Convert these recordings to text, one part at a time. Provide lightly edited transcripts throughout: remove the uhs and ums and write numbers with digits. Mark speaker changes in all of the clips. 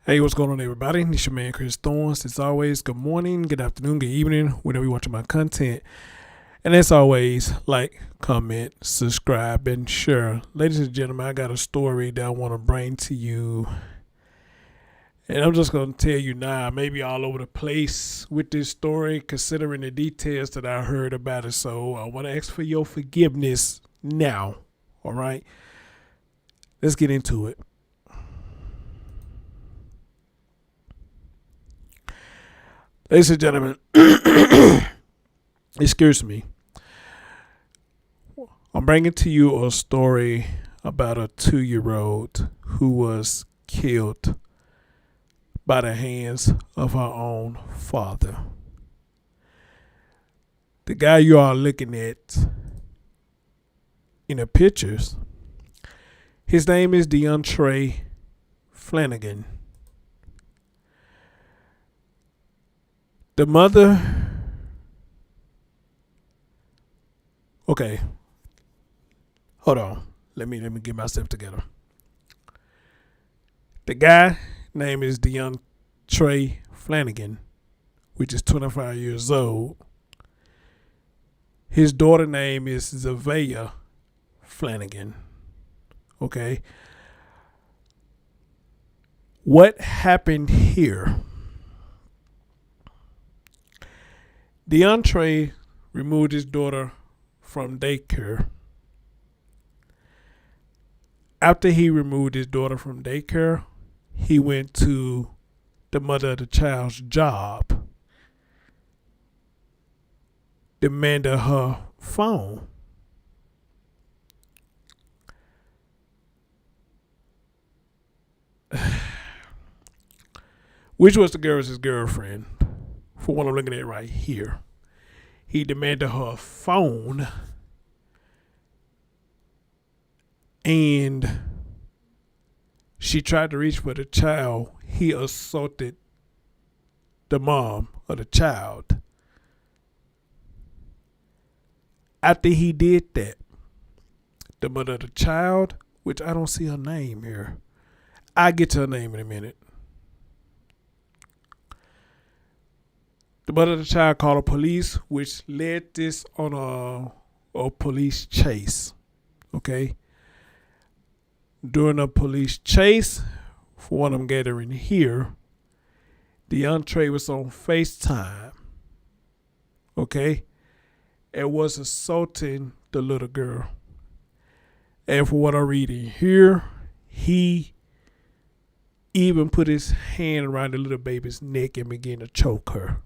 Speaker 1: Hey, what's going on, everybody? It's your man, Chris Thorns. As always, good morning, good afternoon, good evening, whenever you're watching my content. And as always, like, comment, subscribe, and share. Ladies and gentlemen, I got a story that I want to bring to you. And I'm just going to tell you now, maybe all over the place with this story, considering the details that I heard about it. So I want to ask for your forgiveness now. All right? Let's get into it. Ladies and gentlemen, excuse me. I'm bringing to you a story about a 2-year-old who was killed by the hands of her own father. The guy you are looking at in the pictures, his name is Deontray Flanagan. The mother, okay, hold on. Let me get myself together. The guy name is Deontray Flanagan, which is 25 years old. His daughter name is Zavea Flanagan. Okay. What happened here? Deontray removed his daughter from daycare. After he removed his daughter from daycare, he went to the mother of the child's job, demanded her phone. Which was the girl's girlfriend. For what I'm looking at right here. He demanded her phone, and she tried to reach for the child. He assaulted the mom of the child. After he did that, the mother of the child, which I don't see her name here. I'll get to her name in a minute. The mother of the child called the police, which led this on a police chase. Okay? During a police chase, for what I'm gathering here, Deontray was on FaceTime. Okay? And was assaulting the little girl. And for what I'm reading here, he even put his hand around the little baby's neck and began to choke her.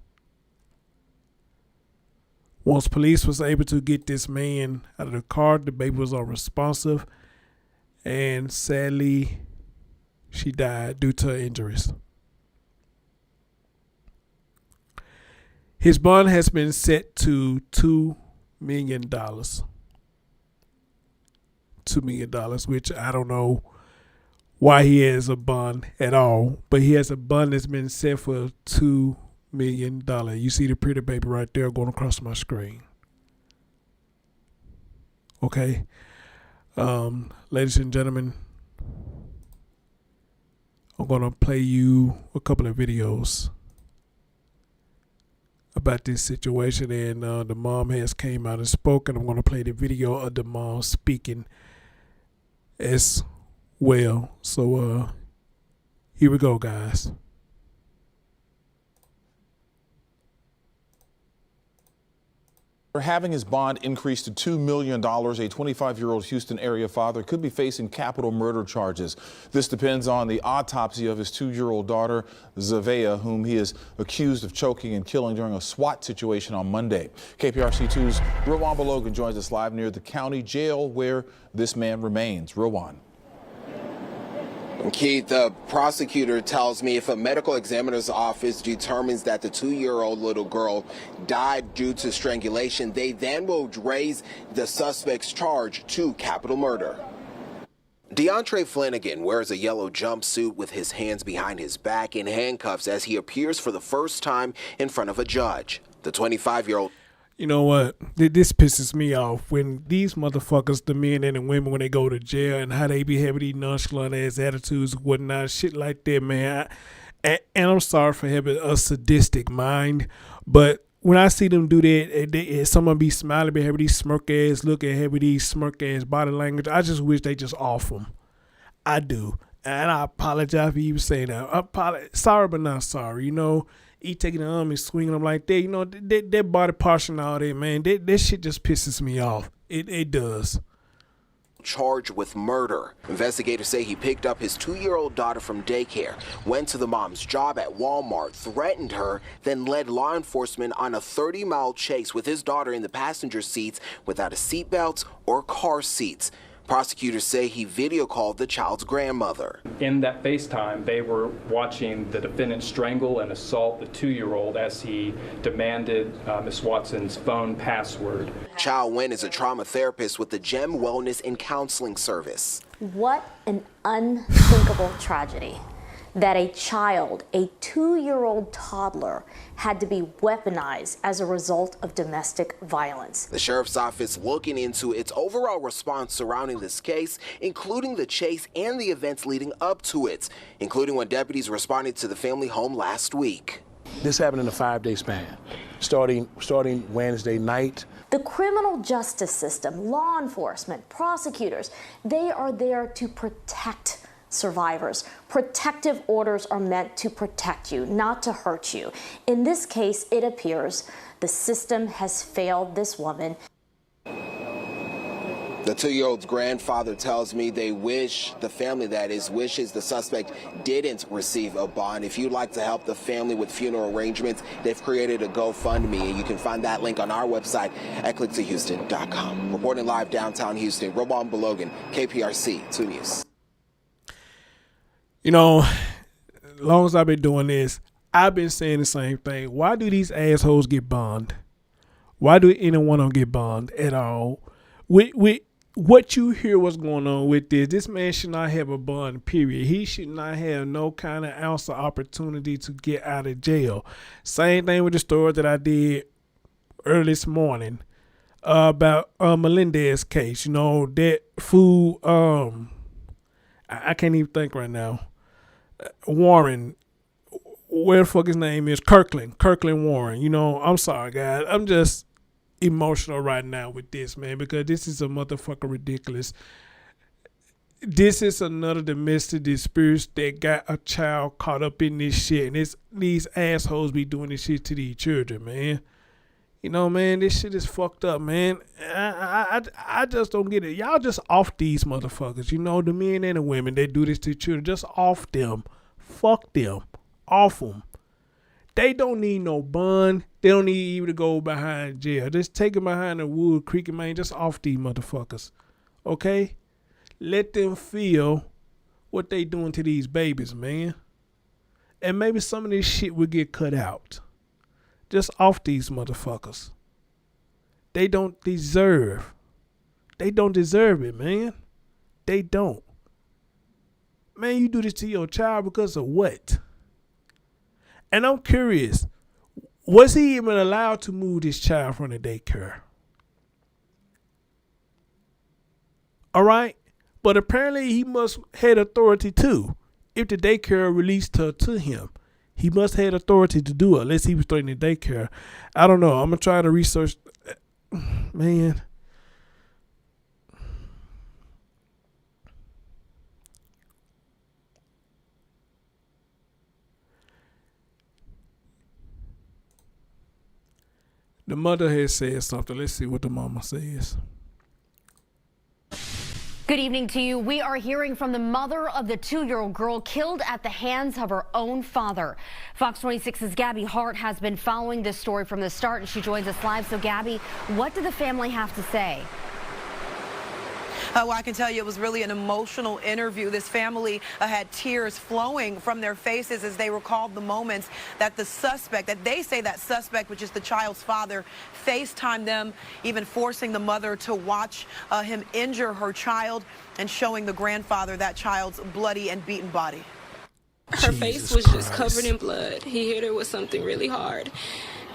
Speaker 1: Once police was able to get this man out of the car, the baby was unresponsive, and sadly, she died due to her injuries. His bond has been set to $2 million. $2 million, which I don't know why he has a bond at all, but he has a bond that's been set for $2 million. You see the pretty baby right there going across my screen. Okay. Ladies and gentlemen, I'm going to play you a couple of videos about this situation, and the mom has came out and spoken. I'm going to play the video of the mom speaking as well. So here we go, guys.
Speaker 2: For having his bond increased to $2 million, a 25-year-old Houston area father could be facing capital murder charges. This depends on the autopsy of his 2-year-old daughter, Zavea, whom he is accused of choking and killing during a SWAT situation on Monday. KPRC2's Rowan Balogan joins us live near the county jail where this man remains. Rowan.
Speaker 3: Keith, the prosecutor tells me if a medical examiner's office determines that the 2-year-old little girl died due to strangulation, they then will raise the suspect's charge to capital murder. Deontray Flanagan wears a yellow jumpsuit with his hands behind his back in handcuffs as he appears for the first time in front of a judge. The 25-year-old
Speaker 1: You know what? This pisses me off when these motherfuckers, the men and the women, when they go to jail and how they be having these nonchalant ass attitudes and whatnot, shit like that, man. And I'm sorry for having a sadistic mind, but when I see them do that, someone be smiling, be having these smirk ass look and having these smirk ass body language, I just wish they just off them. I do. And I apologize for even saying that. Sorry, but not sorry. You know, he taking the arm and swinging them like that. You know, that body posture and all that, man. That shit just pisses me off. It does.
Speaker 3: Charged with murder. Investigators say he picked up his 2-year-old daughter from daycare, went to the mom's job at Walmart, threatened her, then led law enforcement on a 30-mile chase with his daughter in the passenger seats without a seatbelt or car seats. Prosecutors say he video called the child's grandmother.
Speaker 4: In that FaceTime, they were watching the defendant strangle and assault the 2-year-old as he demanded Ms. Watson's phone password.
Speaker 3: Chow Wen is a trauma therapist with the GEM Wellness and Counseling Service.
Speaker 5: What an unthinkable tragedy that a child, a 2-year-old toddler, had to be weaponized as a result of domestic violence.
Speaker 3: The sheriff's office looking into its overall response surrounding this case, including the chase and the events leading up to it, including when deputies responded to the family home last week.
Speaker 6: This happened in a 5-day span, starting Wednesday night.
Speaker 5: The criminal justice system, law enforcement, prosecutors, they are there to protect survivors. Protective orders are meant to protect you, not to hurt you. In this case, it appears the system has failed this woman.
Speaker 3: The 2-year-old's grandfather tells me they wish, the family that is, wishes the suspect didn't receive a bond. If you'd like to help the family with funeral arrangements, they've created a GoFundMe, and you can find that link on our website at clicktohouston.com. Reporting live downtown Houston, Robon Belogan, KPRC 2 News.
Speaker 1: You know, as long as I've been doing this, I've been saying the same thing. Why do these assholes get bond? Why do any one of them get bond at all? What you hear what's going on with this man should not have a bond, period. He should not have no kind of ounce of opportunity to get out of jail. Same thing with the story that I did early this morning about Melendez's case. You know, that fool, I can't even think right now. Warren, where the fuck his name is? Kirkland Warren. You know, I'm sorry, guys. I'm just emotional right now with this, man, because this is a motherfucker ridiculous. This is another domestic dispute that got a child caught up in this shit, and these assholes be doing this shit to these children, man. You know, man, this shit is fucked up, man. I just don't get it. Y'all just off these motherfuckers. You know, the men and the women that do this to children, just off them. Fuck them. Off them. They don't need no bond. They don't need even to go behind jail. Just take them behind the wood creek, man. Just off these motherfuckers. Okay? Let them feel what they doing to these babies, man. And maybe some of this shit will get cut out. Just off these motherfuckers. They don't deserve it, man. They don't. Man, you do this to your child because of what? And I'm curious, was he even allowed to move this child from the daycare? All right? But apparently he must have authority too. If the daycare released her to him, he must have authority to do it, unless he was threatening daycare. I don't know. I'm going to try to research. Man. The mother has said something. Let's see what the mama says.
Speaker 7: Good evening to you. We are hearing from the mother of the 2-year-old girl killed at the hands of her own father. Fox 26's Gabby Hart has been following this story from the start, and she joins us live. So, Gabby, what do the family have to say?
Speaker 8: Well, I can tell you it was really an emotional interview. This family had tears flowing from their faces as they recalled the moments that the suspect, that they say that suspect, which is the child's father, FaceTimed them, even forcing the mother to watch him injure her child and showing the grandfather that child's bloody and beaten body.
Speaker 9: Her face was just covered in blood. He hit her with something really hard.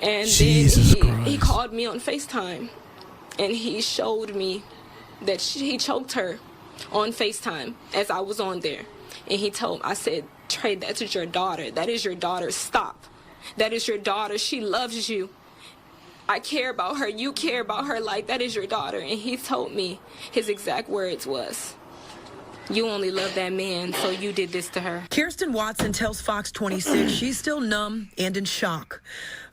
Speaker 9: And
Speaker 1: Jesus
Speaker 9: then he
Speaker 1: Christ.
Speaker 9: called me on FaceTime, and he showed me that he choked her on FaceTime as I was on there. And I said, Trey, that's your daughter. That is your daughter. Stop. That is your daughter. She loves you. I care about her. You care about her. Like, that is your daughter. And he told me, his exact words was, you only love that man, so you did this to her.
Speaker 8: Kirsten Watson tells Fox 26 she's still numb and in shock.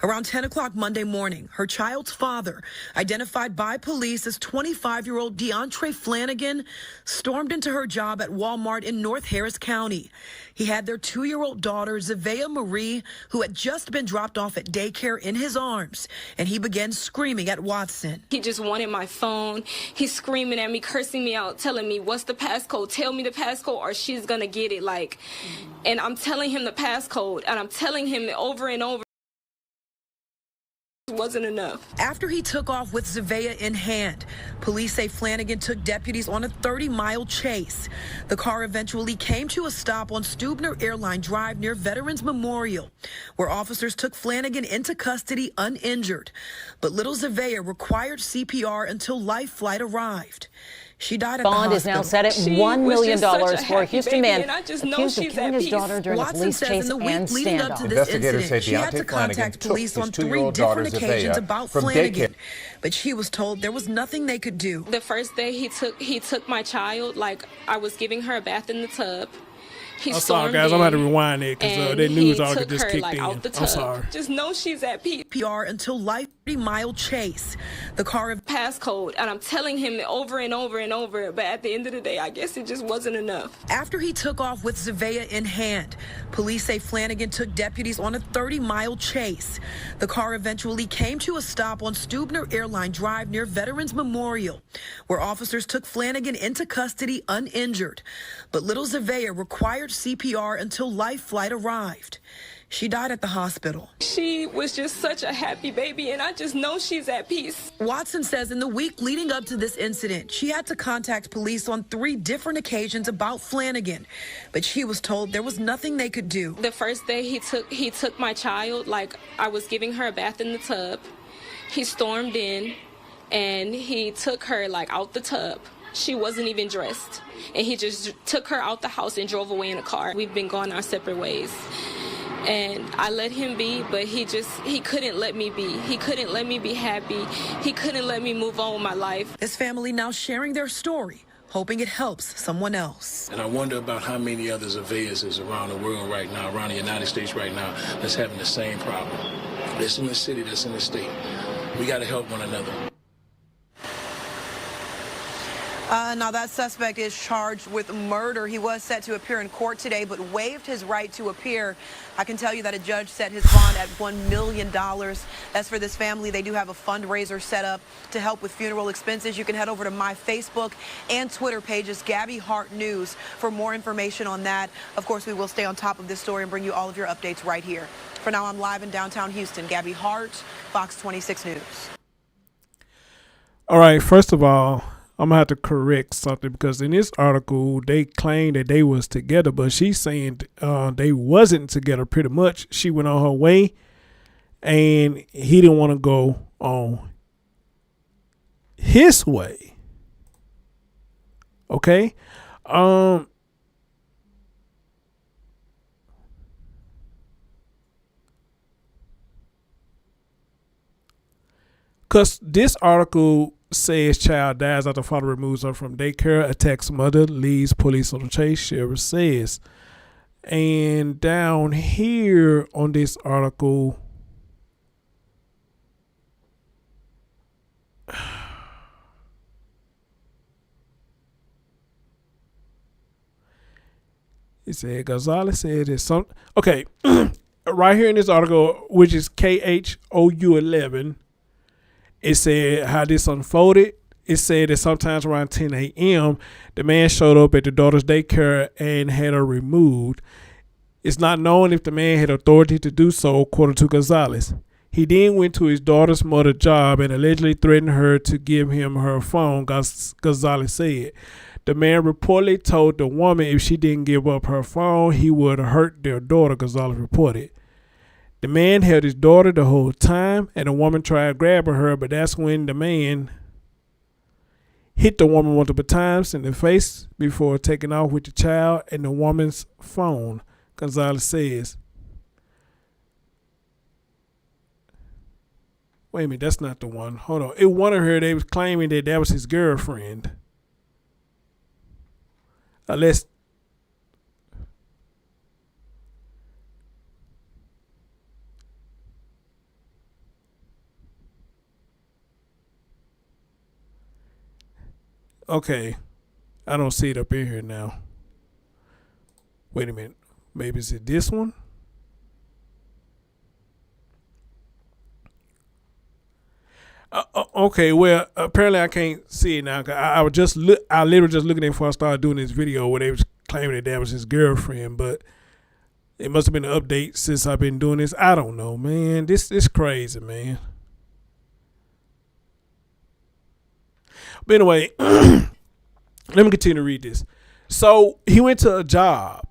Speaker 8: Around 10 o'clock Monday morning, her child's father, identified by police as 25-year-old Deontray Flanagan, stormed into her job at Walmart in North Harris County. He had their 2-year-old daughter, Zavea Marie, who had just been dropped off at daycare, in his arms, and he began screaming at Watson.
Speaker 9: He just wanted my phone. He's screaming at me, cursing me out, telling me, what's the passcode? Tell me the passcode or she's gonna get it. Like, and I'm telling him the passcode, and I'm telling him over and over. Wasn't enough.
Speaker 8: After he took off with Zavea in hand, police say Flanagan took deputies on a 30-mile chase. The car eventually came to a stop on Stubner Airline Drive near Veterans Memorial, where officers took Flanagan into custody uninjured. But little Zavea required CPR until life flight arrived. She died at the hospital.
Speaker 10: Bond is now set at $1 million for a Houston man accused of killing his daughter during a police chase and standoff.
Speaker 11: Investigators say Deontray Flanagan took his 2-year-old daughter Zavea from daycare.
Speaker 8: But she was told there was nothing they could do.
Speaker 9: The first day he took my child, like I was giving her a bath in the tub.
Speaker 1: I'm sorry, guys. I'm going to have to rewind it because that news article just kicked in. I'm sorry.
Speaker 9: Just know she's at peace.
Speaker 8: PR until life 30-mile chase. The car of
Speaker 9: passcode, and I'm telling him over and over and over, but at the end of the day, I guess it just wasn't enough.
Speaker 8: After he took off with Zavea in hand, police say Flanagan took deputies on a 30-mile chase. The car eventually came to a stop on Stubner Airline Drive near Veterans Memorial, where officers took Flanagan into custody uninjured. But little Zavea required CPR until life flight arrived. She died at the hospital.
Speaker 9: She was just such a happy baby, and I just know she's at peace.
Speaker 8: Watson says in the week leading up to this incident, she had to contact police on 3 different occasions about Flanagan, but she was told there was nothing they could do.
Speaker 9: The first day he took my child, like I was giving her a bath in the tub. He stormed in, and he took her like out the tub. She wasn't even dressed, and he just took her out the house and drove away in a car. We've been going our separate ways. And I let him be, but he couldn't let me be. He couldn't let me be happy. He couldn't let me move on with my life.
Speaker 8: This family now sharing their story, hoping it helps someone else.
Speaker 6: And I wonder about how many other Zaveas is around the world right now, around the United States right now, that's having the same problem. That's in the city, that's in the state. We got to help one another.
Speaker 8: Now that suspect is charged with murder. He was set to appear in court today, but waived his right to appear. I can tell you that a judge set his bond at $1 million. As for this family, they do have a fundraiser set up to help with funeral expenses. You can head over to my Facebook and Twitter pages, Gabby Hart News, for more information on that. Of course, we will stay on top of this story and bring you all of your updates right here. For now, I'm live in downtown Houston. Gabby Hart, Fox 26 News.
Speaker 1: All right, first of all, I'm going to have to correct something because in this article, they claim that they was together, but she's saying they wasn't together pretty much. She went on her way, and he didn't want to go on his way. Okay? Because this article says child dies after father removes her from daycare, attacks mother, leaves police on the chase, sheriff says. And down here on this article, it said Gonzalez said it's some okay. Right here in this article, which is KHOU11, it said how this unfolded. It said that sometimes around 10 a.m., the man showed up at the daughter's daycare and had her removed. It's not known if the man had authority to do so, according to Gonzalez. He then went to his daughter's mother's job and allegedly threatened her to give him her phone, Gonzalez said. The man reportedly told the woman if she didn't give up her phone, he would hurt their daughter, Gonzalez reported. The man held his daughter the whole time, and the woman tried grabbing her, but that's when the man hit the woman multiple times in the face before taking off with the child and the woman's phone, Gonzalez says. Wait a minute, that's not the one. Hold on. It one of her, they was claiming that was his girlfriend. Unless okay, I don't see it up in here now. Wait a minute. Maybe is it this one? Okay, well, apparently I can't see it now. I literally just looking at it before I started doing this video where they was claiming that was his girlfriend, but it must have been an update since I've been doing this. I don't know, man. This crazy, man. But anyway, let me continue to read this. So he went to a job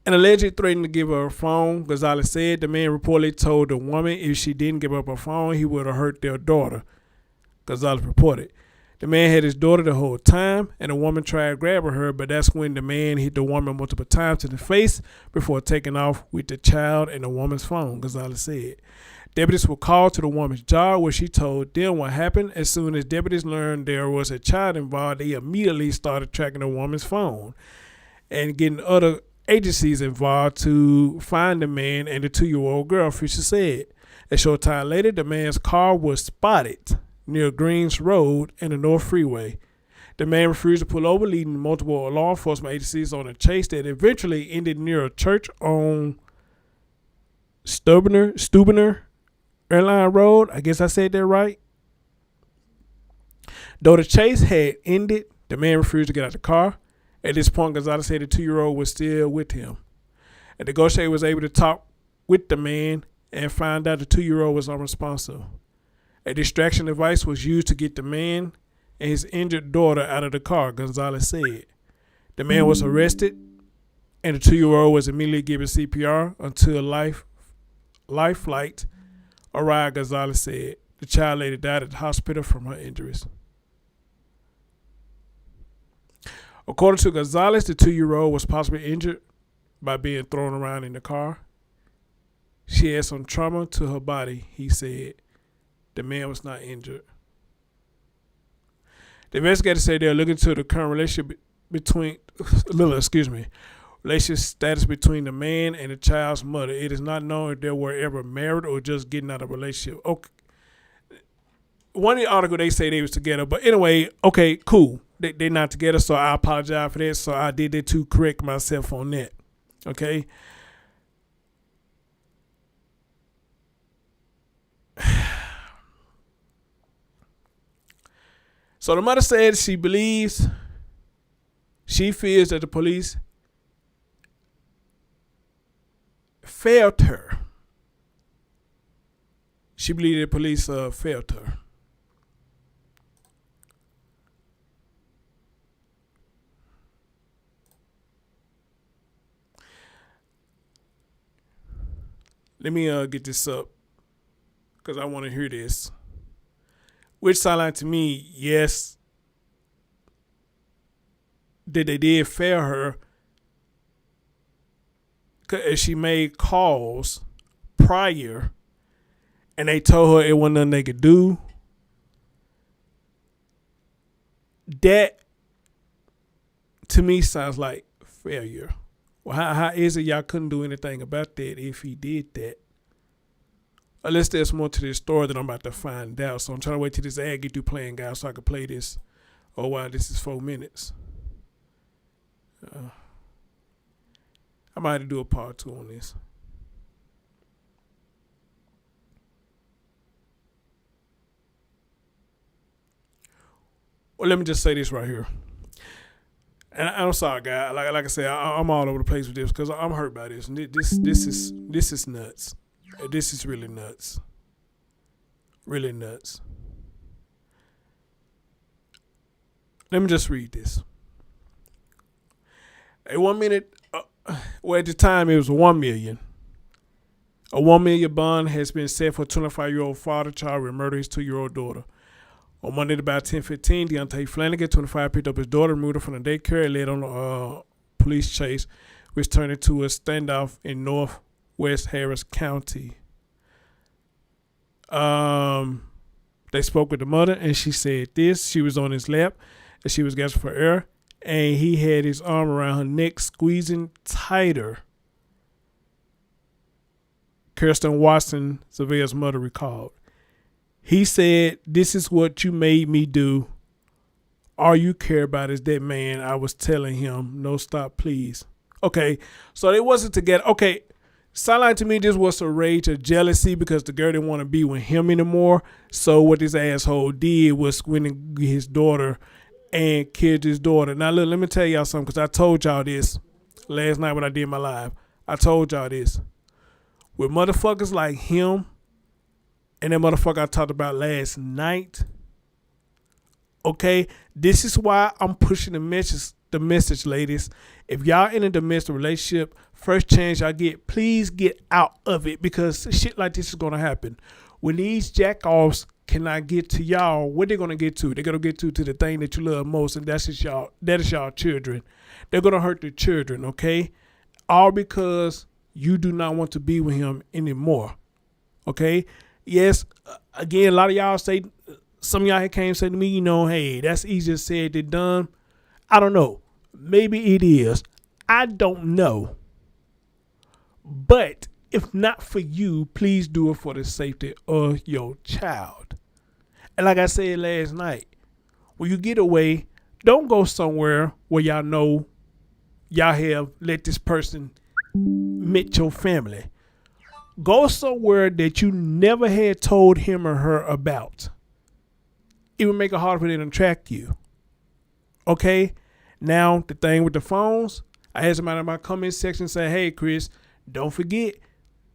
Speaker 1: and allegedly threatened to give her a phone. Gonzalez said the man reportedly told the woman if she didn't give up her phone, he would have hurt their daughter. Gonzalez reported. The man had his daughter the whole time, and the woman tried grabbing her, but that's when the man hit the woman multiple times in the face before taking off with the child and the woman's phone, Gonzalez said. Deputies were called to the woman's job where she told them what happened. As soon as deputies learned there was a child involved, they immediately started tracking the woman's phone and getting other agencies involved to find the man and the 2-year-old girl, Fisher said. A short time later, the man's car was spotted near Greens Road and the North Freeway. The man refused to pull over, leading multiple law enforcement agencies on a chase that eventually ended near a church on Stubner Airline Road. I guess I said that right. Though the chase had ended, the man refused to get out of the car. At this point, Gonzalez said the 2-year-old was still with him. A negotiator was able to talk with the man and find out the 2-year-old was unresponsive. A distraction device was used to get the man and his injured daughter out of the car, Gonzalez said. The man was arrested, and the 2-year-old was immediately given CPR until life flight arrived, Gonzalez said. The child later died at the hospital from her injuries. According to Gonzalez, the 2-year-old was possibly injured by being thrown around in the car. She had some trauma to her body, he said. The man was not injured. The investigators say they're looking to the current relationship relationship status between the man and the child's mother. It is not known if they were ever married or just getting out of a relationship. Okay. One of the articles they say they was together, but anyway, okay, cool. They're not together, so I apologize for that. So I did that to correct myself on that. Okay. So the mother said she feels that the police failed her. She believes the police failed her. Let me get this up because I want to hear this. Which sounded to me, yes, that they did fail her because she made calls prior and they told her it wasn't nothing they could do. That, to me, sounds like failure. Well, how is it y'all couldn't do anything about that if he did that? Unless there's more to this story that I'm about to find out. So I'm trying to wait till this ad get through playing, guys, so I can play this. Oh, wow, this is 4 minutes. I might have to do a part 2 on this. Well, let me just say this right here. And I'm sorry, guys. Like I said, I'm all over the place with this because I'm hurt by this. This is nuts. This is really nuts. Really nuts. Let me just read this. At 1 minute, well, at the time it was 1 million. A $1 million bond has been set for a 25-year-old father charged with murder of his 2-year-old daughter. On Monday at about 10:15, Deontray Flanagan, 25, picked up his daughter, removed her from the daycare, and led on a police chase, which turned into a standoff in northwest Harris County. They spoke with the mother, and she said this. She was on his lap, and she was gasping for air, and he had his arm around her neck, squeezing tighter. Kirsten Watson, Surveyor's mother, recalled. He said, "This is what you made me do. All you care about is that man." I was telling him, "No, stop, please." Okay, so they wasn't together. Okay, sound like to me this was a rage of jealousy because the girl didn't want to be with him anymore. So what this asshole did was went and get his daughter and killed his daughter. Now, look, let me tell y'all something, because I told y'all this last night when I did my live. I told y'all this. With motherfuckers like him and that motherfucker I talked about last night, okay, this is why I'm pushing the message, ladies. If y'all in a domestic relationship, first chance y'all get, please get out of it, because shit like this is going to happen. When these jack-offs cannot get to y'all, what they going to get to? They're going to get to the thing that you love most, and that is y'all children. They're going to hurt the children, okay? All because you do not want to be with him anymore, okay? Yes, again, a lot of y'all say, some of y'all came and said to me, you know, hey, that's easier said than done. I don't know. Maybe it is. I don't know. But if not for you, please do it for the safety of your child. And like I said last night, when you get away, don't go somewhere where y'all know y'all have let this person meet your family. Go somewhere that you never had told him or her about. It would make it hard for them to track you. Okay? Now, the thing with the phones, I had somebody in my comment section say, hey, Chris, don't forget,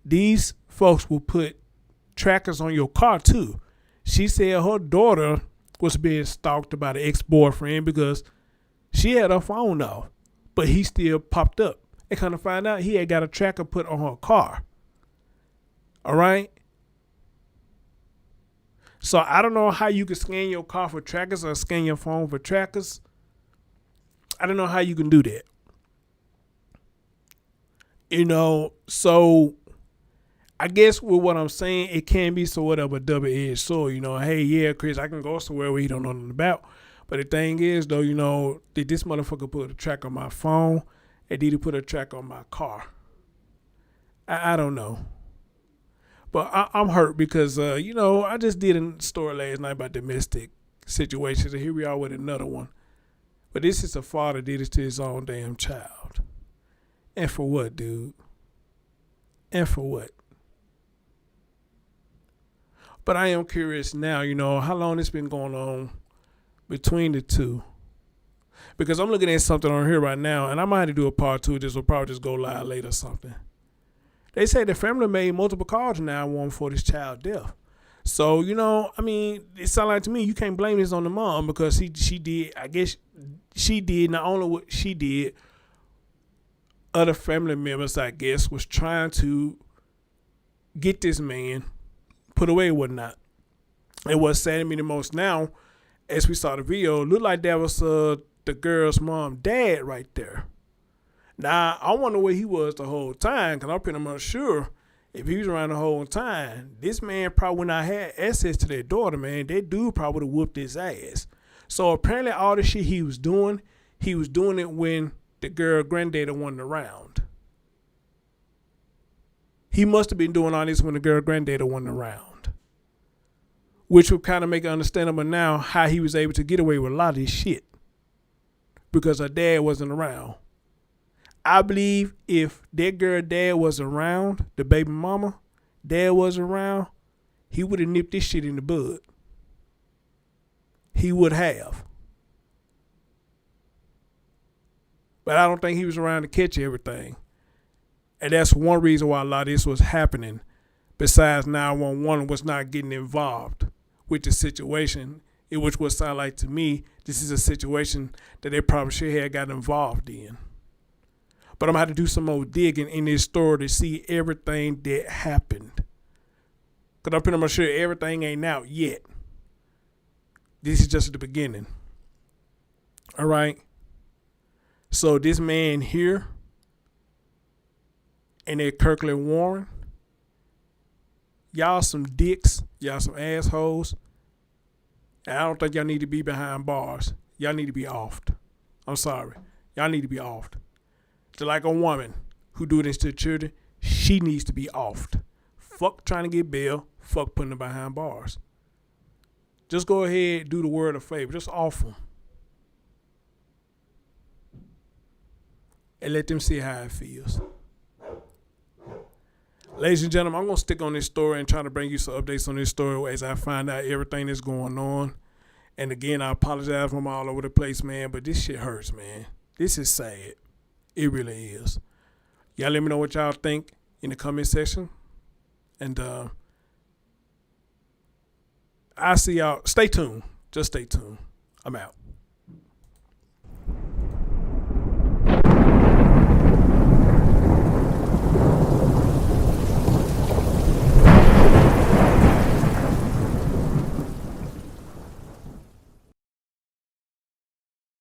Speaker 1: these folks will put trackers on your car too. She said her daughter was being stalked by the ex-boyfriend because she had her phone off, but he still popped up. And kind of find out he had got a tracker put on her car. All right? So I don't know how you can scan your car for trackers or scan your phone for trackers. I don't know how you can do that. You know, so I guess with what I'm saying, it can be sort of a double-edged sword. You know, hey, yeah, Chris, I can go somewhere where he don't know nothing about. But the thing is, though, you know, did this motherfucker put a track on my phone? And did he put a track on my car? I don't know. But I'm hurt because, you know, I just did a story last night about domestic situations, and here we are with another one. But this is a father did this to his own damn child. And for what, dude? And for what? But I am curious now, you know, how long it's been going on between the two. Because I'm looking at something on here right now, and I might have to do a part 2. This will probably just go live later or something. They say the family made multiple calls to 911 for this child death. So, you know, I mean, it sounds like to me you can't blame this on the mom, because she did, I guess she did not only what she did, other family members, I guess, was trying to get this man put away or whatnot. And what's saddening me the most now, as we saw the video, it looked like that was the girl's mom, dad right there. Now, I wonder where he was the whole time, because I'm pretty much sure if he was around the whole time, this man probably, when I had access to their daughter, man, that dude probably would have whooped his ass. So apparently all the shit he was doing it when the girl granddaddy wasn't around. He must have been doing all this when the girl granddaddy wasn't around. Which would kind of make it understandable now how he was able to get away with a lot of this shit. Because her dad wasn't around. I believe if that girl dad was around, the baby mama, dad was around, he would have nipped this shit in the bud. He would have. But I don't think he was around to catch everything. And that's one reason why a lot of this was happening. Besides 911 was not getting involved with the situation, which would sound like to me, this is a situation that they probably should have got involved in. But I'm going to have to do some more digging in this story to see everything that happened. Because I'm pretty much sure everything ain't out yet. This is just the beginning. All right. So this man here and that Kirkland Warren, y'all some dicks, y'all some assholes. And I don't think y'all need to be behind bars. Y'all need to be offed. I'm sorry. Y'all need to be offed. Just like a woman who do this to children, she needs to be offed. Fuck trying to get bail. Fuck putting them behind bars. Just go ahead, do the world a favor. Just off them. And let them see how it feels. Ladies and gentlemen, I'm going to stick on this story and try to bring you some updates on this story as I find out everything that's going on. And again, I apologize for I'm all over the place, man, but this shit hurts, man. This is sad. It really is. Y'all let me know what y'all think in the comment section. And I'll see y'all. Stay tuned. Just stay tuned. I'm out.